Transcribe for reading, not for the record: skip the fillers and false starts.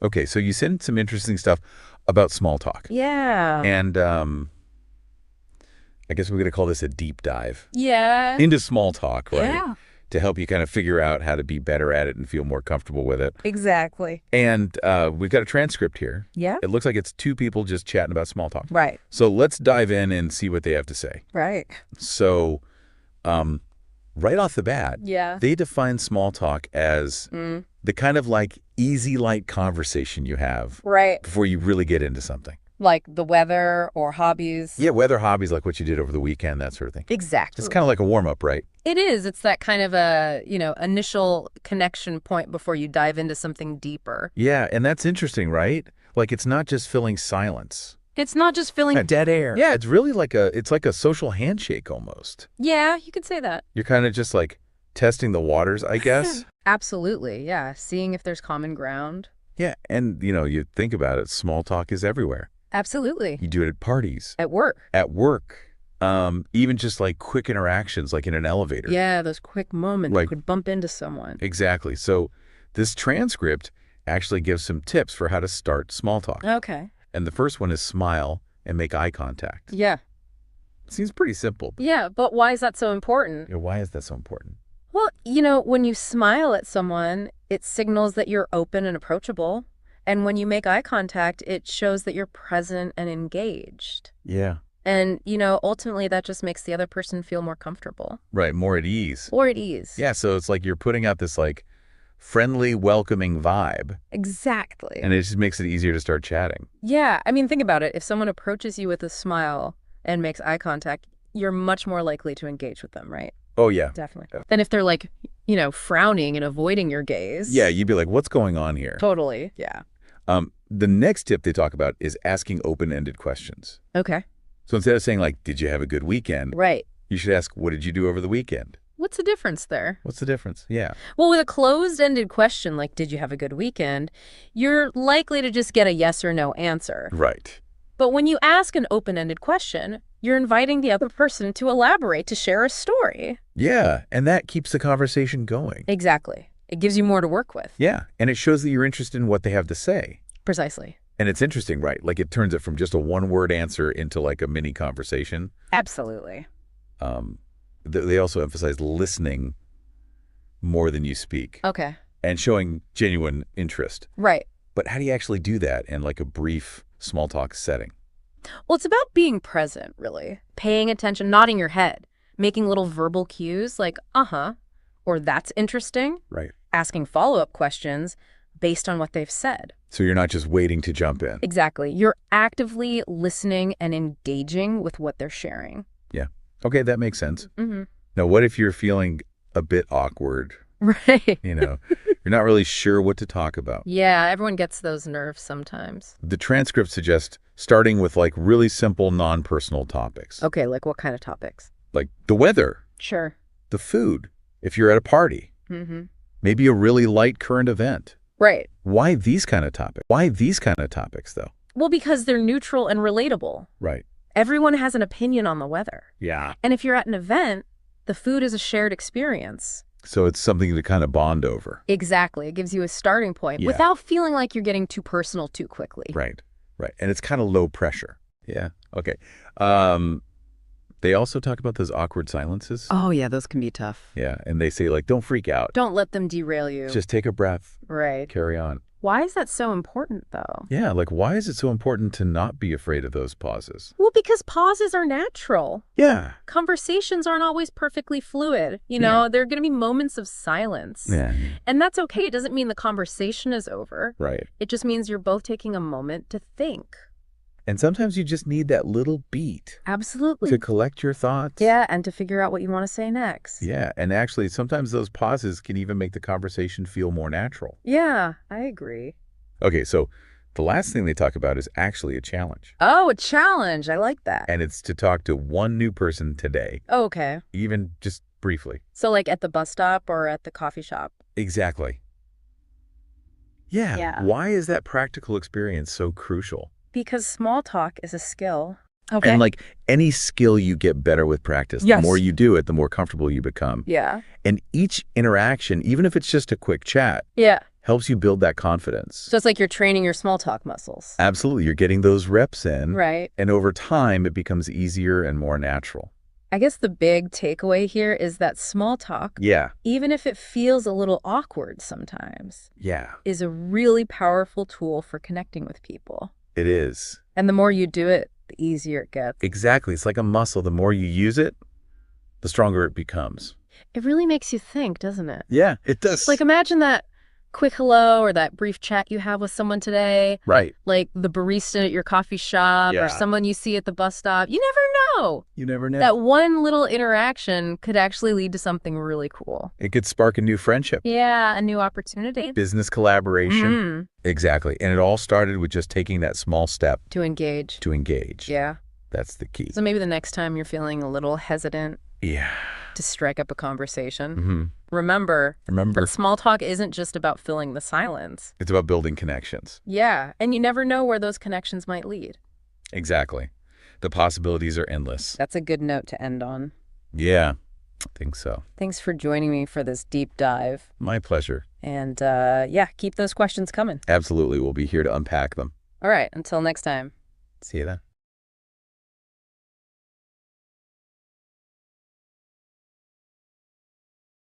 Okay, so you sent some interesting stuff about small talk. Yeah. And I guess we're going to call this a deep dive Yeah. into small talk, right? Yeah. To help you kind of figure out how to be better at it and feel more comfortable with it. Exactly. And we've got a transcript here. Yeah. It looks like it's two people just chatting about small talk. Right. So let's dive in and see what they have to say. Right. So right off the bat, Yeah. they define small talk as the kind of like easy, light conversation you have Right. before you really get into something. Like the weather or hobbies. Yeah, weather, hobbies, like what you did over the weekend, that sort of thing. Exactly. It's kind of like a warm-up, right? It is. It's that kind of a, initial connection point before you dive into something deeper. Yeah, and that's interesting, right? Like it's not just filling silence. It's not just filling dead air. Yeah, it's really like a social handshake almost. Yeah, you could say that. You're kind of just like testing the waters, I guess. Absolutely. Yeah. Seeing if there's common ground. Yeah, and you think about it, small talk is everywhere. Absolutely. You do it at parties, At work. even just like quick interactions, like in an elevator. Yeah, those quick moments Like- you could bump into someone. Exactly. So this transcript actually gives some tips for how to start small talk. Okay. And the first one is smile and make eye contact. Yeah. Seems pretty simple. Yeah, but why is that so important? Why is that so important? Well, when you smile at someone, it signals that you're open and approachable. And when you make eye contact, it shows that you're present and engaged. Yeah. And, ultimately that just makes the other person feel more comfortable Right, more at ease. or at ease. Yeah, so it's like you're putting out this like friendly, welcoming vibe, Exactly. and it just makes it easier to start chatting. Yeah, I mean, think about it. If someone approaches you with a smile and makes eye contact, you're much more likely to engage with them, right? Oh, yeah. Definitely. Yeah. Than if they're like, frowning and avoiding your gaze. Yeah, you'd be like, what's going on here? Totally. Yeah. The next tip they talk about is asking open-ended questions. Okay. So instead of saying like, did you have a good weekend? Right. You should ask, what did you do over the weekend? What's the difference there? What's the difference? Yeah. Well, with a closed-ended question like, did you have a good weekend, you're likely to just get a yes or no answer. Right. But when you ask an open-ended question, you're inviting the other person to elaborate, to share a story. Yeah, and that keeps the conversation going. Exactly. It gives you more to work with. Yeah, and it shows that you're interested in what they have to say. Precisely. And it's interesting, right? Like it turns it from just a one-word answer into like a mini conversation. Absolutely. They also emphasize listening more than you speak Okay. and showing genuine interest. Right. But how do you actually do that in like a brief small talk setting? Well, it's about being present, really. Paying attention, nodding your head, making little verbal cues like, uh-huh, or that's interesting, Right. asking follow-up questions based on what they've said. So you're not just waiting to jump in. Exactly. You're actively listening and engaging with what they're sharing. Yeah. Okay, that makes sense. Mm-hmm. Now, what if you're feeling a bit awkward? Right. You're not really sure what to talk about. Yeah, everyone gets those nerves sometimes. The transcript suggests starting with like really simple non-personal topics. Okay, like what kind of topics? Like the weather, Sure. the food, if you're at a party, Mm-hmm. maybe a really light current event. Right. Why these kind of topics? Why these kind of topics, though? Well, because they're neutral and relatable. Right. Everyone has an opinion on the weather. Yeah. And if you're at an event, the food is a shared experience. So it's something to kind of bond over. Exactly. It gives you a starting point Yeah. without feeling like you're getting too personal too quickly. Right. Right. And it's kind of low pressure. Yeah. Okay. They also talk about those awkward silences. Oh, yeah, those can be tough. Yeah. And they say, like, don't freak out. Don't let them derail you. Just take a breath. Right. Carry on. Why is that so important, though? Yeah. Like, why is it so important to not be afraid of those pauses? Well, because pauses are natural. Yeah. Conversations aren't always perfectly fluid. Yeah. There are going to be moments of silence. Yeah. And that's okay. It doesn't mean the conversation is over. Right. It just means you're both taking a moment to think. And sometimes you just need that little beat Absolutely. to collect your thoughts. Yeah, and to figure out what you want to say next. Yeah. And actually, sometimes those pauses can even make the conversation feel more natural. Yeah, I agree. Okay. So the last thing they talk about is actually a challenge. Oh, a challenge. I like that. And it's to talk to one new person today, Okay. even just briefly. So like at the bus stop or at the coffee shop? Exactly. Yeah. Yeah. Why is that practical experience so crucial? Because small talk is a skill. Okay. And like any skill you get better with practice. Yes. The more you do it, the more comfortable you become. Yeah. And each interaction, even if it's just a quick chat, Yeah. helps you build that confidence. So it's like you're training your small talk muscles. Absolutely. You're getting those reps in. Right. And over time, it becomes easier and more natural. I guess the big takeaway here is that small talk, Yeah. even if it feels a little awkward sometimes, Yeah, is a really powerful tool for connecting with people. it is. And the more you do it, the easier it gets. Exactly. It's like a muscle. The more you use it, the stronger it becomes. It really makes you think, doesn't it? Yeah, it does. Like imagine that quick hello or that brief chat you have with someone today, Right. like the barista at your coffee shop Yeah. or someone you see at the bus stop. You never know. You never know. That one little interaction could actually lead to something really cool. It could spark a new friendship, Yeah, a new opportunity. business collaboration. Mhm. Exactly. And it all started with just taking that small step To engage. to engage. Yeah. That's the key. So maybe the next time you're feeling a little hesitant Yeah. to strike up a conversation, Hmm. remember Remember, that small talk isn't just about filling the silence. it's about building connections. Yeah, and you never know where those connections might lead. Exactly. The possibilities are endless. That's a good note to end on. Yeah, I think so. Thanks for joining me for this deep dive. My pleasure. And yeah, keep those questions coming. Absolutely. We'll be here to unpack them. All right, until next time. See you then.